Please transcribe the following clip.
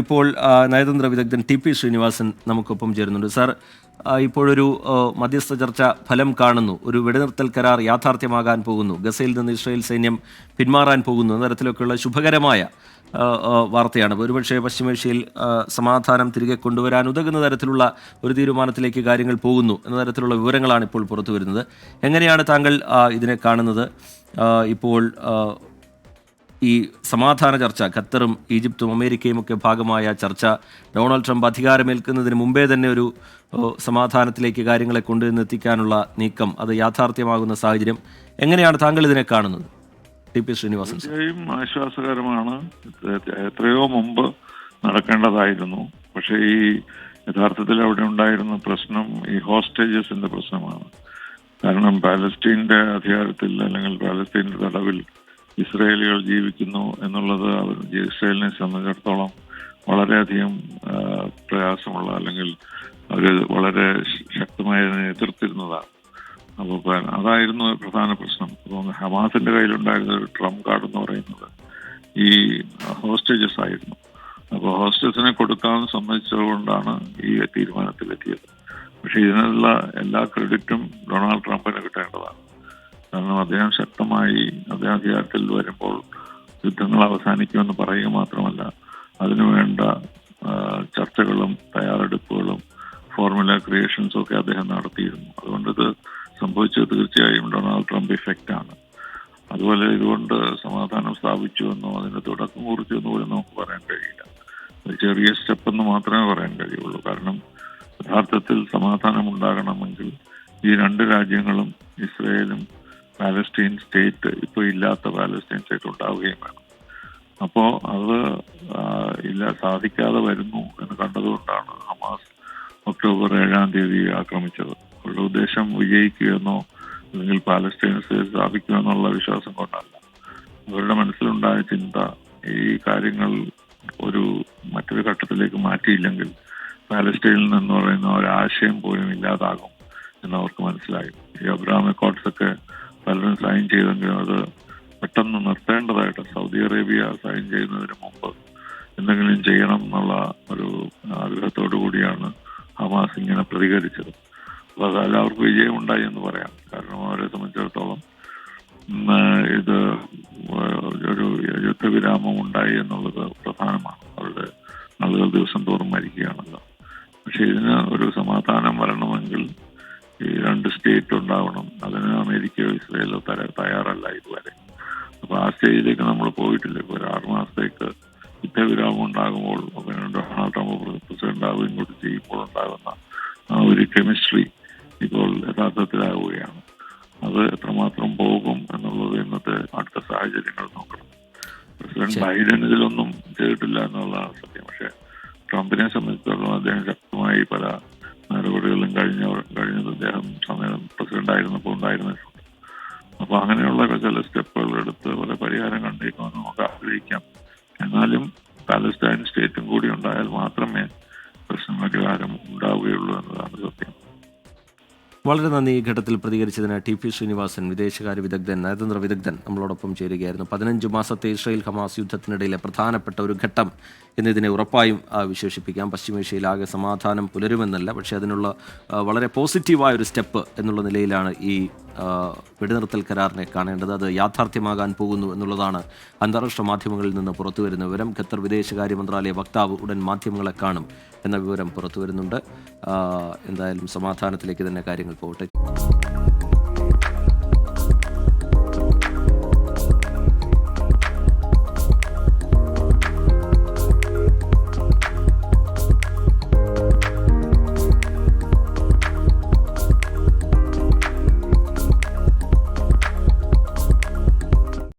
ഇപ്പോൾ നയതന്ത്ര വിദഗ്ധൻ ടി.പി. ശ്രീനിവാസൻ നമുക്കൊപ്പം ചേരുന്നുണ്ട്. സാർ, ഇപ്പോഴൊരു മധ്യസ്ഥ ചർച്ച ഫലം കാണുന്നു. ഒരു വെടിനിർത്തൽ കരാർ യാഥാർത്ഥ്യമാകാൻ പോകുന്നു. ഗസയിൽ നിന്ന് ഇസ്രായേൽ സൈന്യം പിന്മാറാൻ പോകുന്നു എന്ന തരത്തിലൊക്കെയുള്ള ശുഭകരമായ വാർത്തയാണ്. ഒരുപക്ഷെ പശ്ചിമേഷ്യയിൽ സമാധാനം തിരികെ കൊണ്ടുവരാൻ ഉതകുന്ന തരത്തിലുള്ള ഒരു തീരുമാനത്തിലേക്ക് കാര്യങ്ങൾ പോകുന്നു എന്ന തരത്തിലുള്ള വിവരങ്ങളാണ് ഇപ്പോൾ പുറത്തു വരുന്നത്. എങ്ങനെയാണ് താങ്കൾ ഇതിനെ കാണുന്നത്? ഇപ്പോൾ ഈ സമാധാന ചർച്ച, ഖത്തറും ഈജിപ്തും അമേരിക്കയും ഒക്കെ ഭാഗമായ ചർച്ച, ഡൊണാൾഡ് ട്രംപ് അധികാരമേൽക്കുന്നതിന് മുമ്പേ തന്നെ ഒരു സമാധാനത്തിലേക്ക് കാര്യങ്ങളെ കൊണ്ടുവന്നെത്തിക്കാനുള്ള നീക്കം, അത് യാഥാർത്ഥ്യമാകുന്ന സാഹചര്യം എങ്ങനെയാണ് താങ്കൾ ഇതിനെ കാണുന്നത്? ടി.പി. ശ്രീനിവാസൻ. തീർച്ചയായും ആശ്വാസകരമാണ്. എത്രയോ മുമ്പ് നടക്കേണ്ടതായിരുന്നു. പക്ഷേ ഈ യഥാർത്ഥത്തിൽ അവിടെ ഉണ്ടായിരുന്ന പ്രശ്നം ഈ ഹോസ്റ്റേജസിന്റെ പ്രശ്നമാണ്. കാരണം പാലസ്തീന്റെ അധികാരത്തിൽ അല്ലെങ്കിൽ പാലസ്തീന്റെ തടവിൽ ഇസ്രായേലികൾ ജീവിക്കുന്നു എന്നുള്ളത് ഇസ്രായേലിനെ സംബന്ധിച്ചിടത്തോളം വളരെയധികം പ്രയാസമുള്ള, അല്ലെങ്കിൽ അവർ വളരെ ശക്തമായി അതിനെ എതിർത്തിരുന്നതാണ്. അപ്പോൾ അതായിരുന്നു പ്രധാന പ്രശ്നം. അപ്പോൾ ഹമാസിന്റെ കയ്യിലുണ്ടായിരുന്ന ഒരു ട്രംപ് കാർഡ് എന്ന് പറയുന്നത് ഈ ഹോസ്റ്റേജസ് ആയിരുന്നു. അപ്പോൾ ഹോസ്റ്റേഴ്സിനെ കൊടുക്കാൻ സമ്മതിച്ചതുകൊണ്ടാണ് ഈ തീരുമാനത്തിലെത്തിയത്. പക്ഷെ ഇതിനുള്ള എല്ലാ ക്രെഡിറ്റും ഡൊണാൾഡ് ട്രംപിന് കിട്ടേണ്ടതാണ്. കാരണം അദ്ദേഹം ശക്തമായി അദ്ദേഹം അധികാരത്തിൽ വരുമ്പോൾ യുദ്ധങ്ങൾ അവസാനിക്കുമെന്ന് പറയുക മാത്രമല്ല, അതിനുവേണ്ട ചർച്ചകളും തയ്യാറെടുപ്പുകളും ഫോർമുല ക്രിയേഷൻസും ഒക്കെ അദ്ദേഹം നടത്തിയിരുന്നു. അതുകൊണ്ട് ഇത് സംഭവിച്ചത് തീർച്ചയായും ഡൊണാൾഡ് ട്രംപ് ഇഫക്റ്റ് ആണ്. അതുപോലെ ഇതുകൊണ്ട് സമാധാനം സ്ഥാപിച്ചു എന്നോ അതിന് തുടക്കം കുറിച്ചു എന്ന് പോലും നമുക്ക് പറയാൻ കഴിയില്ല. ഒരു ചെറിയ സ്റ്റെപ്പ് എന്ന് മാത്രമേ പറയാൻ കഴിയുള്ളൂ. കാരണം യഥാർത്ഥത്തിൽ സമാധാനം ഉണ്ടാകണമെങ്കിൽ ഈ രണ്ട് രാജ്യങ്ങളും, ഇസ്രയേലും പാലസ്തീൻ സ്റ്റേറ്റ്, ഇപ്പോൾ ഇല്ലാത്ത പാലസ്തീൻ സ്റ്റേറ്റ് ഉണ്ടാവുകയും വേണം. അപ്പോൾ അത് സാധിക്കാതെ വരുന്നു എന്ന് കണ്ടതുകൊണ്ടാണ് ഹമാസ് ഒക്ടോബർ 7 ആക്രമിച്ചത്. അവരുടെ ഉദ്ദേശം വിജയിക്കുകയെന്നോ അല്ലെങ്കിൽ പാലസ്തീൻ സ്ഥാപിക്കുമെന്നുള്ള വിശ്വാസം കൊണ്ടല്ല. അവരുടെ മനസ്സിലുണ്ടായ ചിന്ത, ഈ കാര്യങ്ങൾ മറ്റൊരു ഘട്ടത്തിലേക്ക് മാറ്റിയില്ലെങ്കിൽ പാലസ്തീനിൽ നിന്ന് പറയുന്ന ഒരാശയം പോലും ഇല്ലാതാകും എന്നവർക്ക് മനസ്സിലായി. ഈ അബ്രഹാം അക്കോർഡ്സ് ഒക്കെ പലരും സൈൻ ചെയ്തെങ്കിലും അത് പെട്ടെന്ന് നിർത്തേണ്ടതായിട്ട്, സൗദി അറേബ്യ സൈൻ ചെയ്യുന്നതിന് മുമ്പ് എന്തെങ്കിലും ചെയ്യണം എന്നുള്ള ഒരു ആഗ്രഹത്തോടു കൂടിയാണ് ഹമാസ് ഇങ്ങനെ പ്രതികരിച്ചത്. അപ്പോൾ അത് എല്ലാവർക്കും വിജയം ഉണ്ടായി എന്ന് പറയാം. കാരണം അവരെ സംബന്ധിച്ചിടത്തോളം ഇത് ഒരു യുദ്ധവിരാമം ഉണ്ടായി എന്നുള്ളത് പ്രധാനമാണ്. അവരുടെ ആളുകൾ ദിവസം തോറും മരിക്കുകയാണല്ലോ. പക്ഷെ ഇതിന് ഒരു സമാധാനം വരണമെങ്കിൽ ഈ രണ്ട് സ്റ്റേറ്റ് ഉണ്ടാവണം. അതിന് അമേരിക്കയോ ഇസ്രായേലോ തയ്യാറല്ല ഇതുവരെ. അപ്പൊ ആ സ്റ്റേജിലേക്ക് നമ്മൾ പോയിട്ടില്ല. ഇപ്പോൾ ഒരു 6 മാസത്തേക്ക് യുദ്ധവിരാമം ഉണ്ടാകുമ്പോൾ ഡൊണാൾഡ് ട്രംപ് പ്രസിഡന്റ് ആവുകയും കൂടി ചെയ്യുമ്പോൾ ഉണ്ടാകുന്ന ആ ഒരു കെമിസ്ട്രി ഇപ്പോൾ യഥാർത്ഥത്തിലാവുകയാണ്. അത് എത്രമാത്രം പോകും എന്നുള്ളത് ഇന്നത്തെ അടുത്ത സാഹചര്യങ്ങൾ നോക്കണം. പ്രസിഡന്റ് ബൈഡൻ ഇതിലൊന്നും ചെയ്തിട്ടില്ല എന്നുള്ളതാണ് സത്യം. പക്ഷെ ട്രംപിനെ സംബന്ധിച്ചിടത്തോളം അദ്ദേഹം ശക്തമായി പല നടപടികളും കഴിഞ്ഞത് അദ്ദേഹം സമയം പ്രസിഡന്റ് ആയിരുന്നപ്പോൾ ഉണ്ടായിരുന്നിട്ടുണ്ട്. അപ്പൊ അങ്ങനെയുള്ള ചില സ്റ്റെപ്പുകൾ എടുത്ത് പല പരിഹാരം കണ്ടേക്കുമെന്ന് നമുക്ക് ആഗ്രഹിക്കാം. എന്നാലും പാലസ്തീൻ സ്റ്റേറ്റും കൂടി ഉണ്ടായാൽ മാത്രമേ പ്രശ്നപരിഹാരം ഉണ്ടാവുകയുള്ളൂ എന്നതാണ് സത്യം. വളരെ നന്ദി. ഈ ഘട്ടത്തിൽ പ്രതികരിച്ചതിന് ടി.പി. ശ്രീനിവാസൻ, വിദേശകാര്യ വിദഗ്ധൻ, നയതന്ത്ര വിദഗ്ധൻ, നമ്മളോടൊപ്പം ചേരുകയായിരുന്നു. 15 മാസത്തെ ഇസ്രായേൽ ഹമാസ് യുദ്ധത്തിനിടയിലെ പ്രധാനപ്പെട്ട ഒരു ഘട്ടം എന്നതിനെ ഉറപ്പായും വിശേഷിപ്പിക്കാം. പശ്ചിമേഷ്യയിലാകെ സമാധാനം പുലരുമെന്നല്ല, പക്ഷേ അതിനുള്ള വളരെ പോസിറ്റീവായ ഒരു സ്റ്റെപ്പ് എന്നുള്ള നിലയിലാണ് ഈ വെടിനിർത്തൽ കരാറിനെ കാണേണ്ടത്. അത് യാഥാർത്ഥ്യമാകാൻ പോകുന്നു എന്നുള്ളതാണ് അന്താരാഷ്ട്ര മാധ്യമങ്ങളിൽ നിന്ന് പുറത്തുവരുന്ന വിവരം. ഖത്തർ വിദേശകാര്യ മന്ത്രാലയ വക്താവ് ഉടൻ മാധ്യമങ്ങളെ കാണും എന്ന വിവരം പുറത്തുവരുന്നുണ്ട്. എന്തായാലും സമാധാനത്തിലേക്ക് തന്നെ കാര്യങ്ങൾ പോകട്ടെ.